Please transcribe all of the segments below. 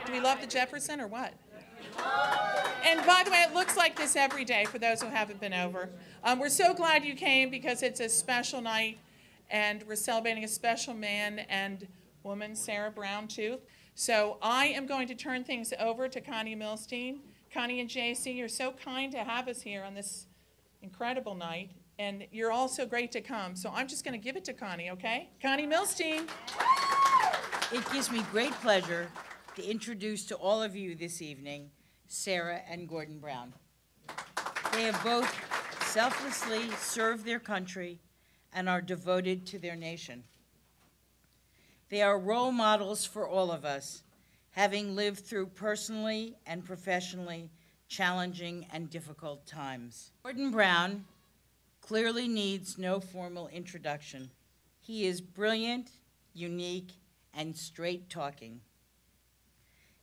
Do we love the Jefferson or what? And by the way, it looks like this every day for those who haven't been over. We're so glad you came because it's a special night and we're celebrating a special man and woman, Sarah Brown, too. So I am going to turn things over to Connie Milstein. Connie and JC, you're so kind to have us here on this incredible night, and you're all so great to come. So I'm just going to give it to Connie, okay? Connie Milstein. It gives me great pleasure to introduce to all of you this evening Sarah and Gordon Brown. They have both selflessly served their country and are devoted to their nation. They are role models for all of us, having lived through personally and professionally challenging and difficult times. Gordon Brown clearly needs no formal introduction. He is brilliant, unique, and straight-talking.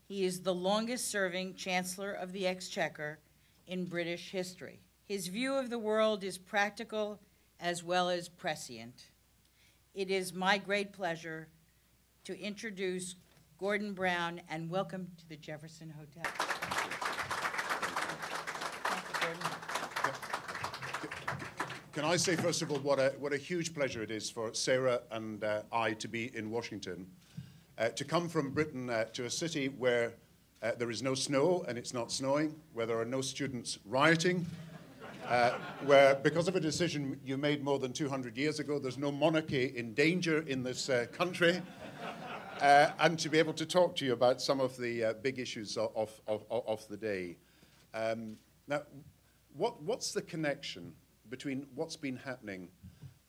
He is the longest-serving Chancellor of the Exchequer in British history. His view of the world is practical as well as prescient. It is my great pleasure to introduce Gordon Brown and welcome to the Jefferson Hotel. Thank you, Gordon. Can I say, first of all, what a huge pleasure it is for Sarah and I to be in Washington, to come from Britain to a city where there is no snow and it's not snowing, where there are no students rioting, where because of a decision you made more than 200 years ago, there's no monarchy in danger in this country, and to be able to talk to you about some of the big issues of the day. Now, what's the connection between what's been happening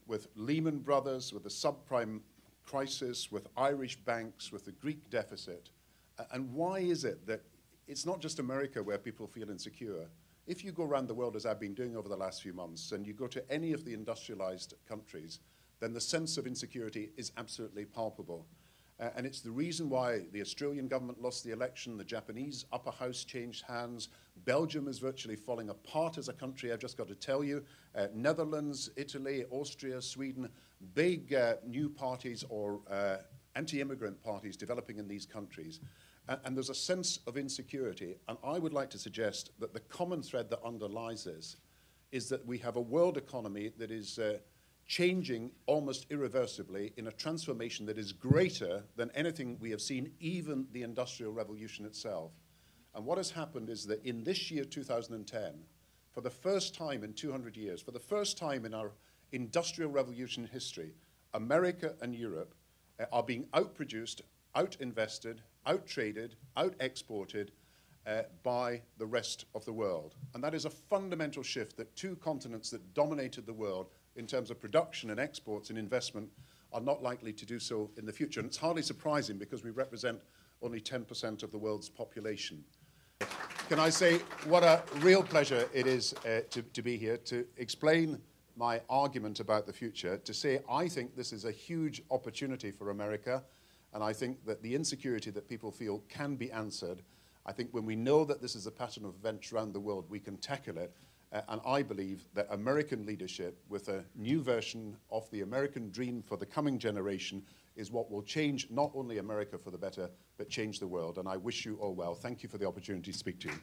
with Lehman Brothers, with the subprime crisis, with Irish banks, with the Greek deficit, and why is it that it's not just America where people feel insecure? If you go around the world, as I've been doing over the last few months, and you go to any of the industrialized countries, then the sense of insecurity is absolutely palpable. And it's the reason why the Australian government lost the election, the Japanese upper house changed hands, Belgium is virtually falling apart as a country, I've just got to tell you, Netherlands, Italy, Austria, Sweden, big new parties or anti-immigrant parties developing in these countries. And there's a sense of insecurity, and I would like to suggest that the common thread that underlies this is that we have a world economy that is changing almost irreversibly in a transformation that is greater than anything we have seen, even the Industrial Revolution itself. And what has happened is that in this year, 2010, for the first time in 200 years, for the first time in our Industrial Revolution history, America and Europe are being outproduced, out-invested, out-traded, out-exported by the rest of the world. And that is a fundamental shift that two continents that dominated the world in terms of production and exports and investment are not likely to do so in the future. And it's hardly surprising because we represent only 10% of the world's population. Can I say what a real pleasure it is to be here to explain my argument about the future, to say I think this is a huge opportunity for America, and I think that the insecurity that people feel can be answered. I think when we know that this is a pattern of events around the world, we can tackle it. And I believe that American leadership with a new version of the American dream for the coming generation is what will change not only America for the better, but change the world. And I wish you all well. Thank you for the opportunity to speak to you.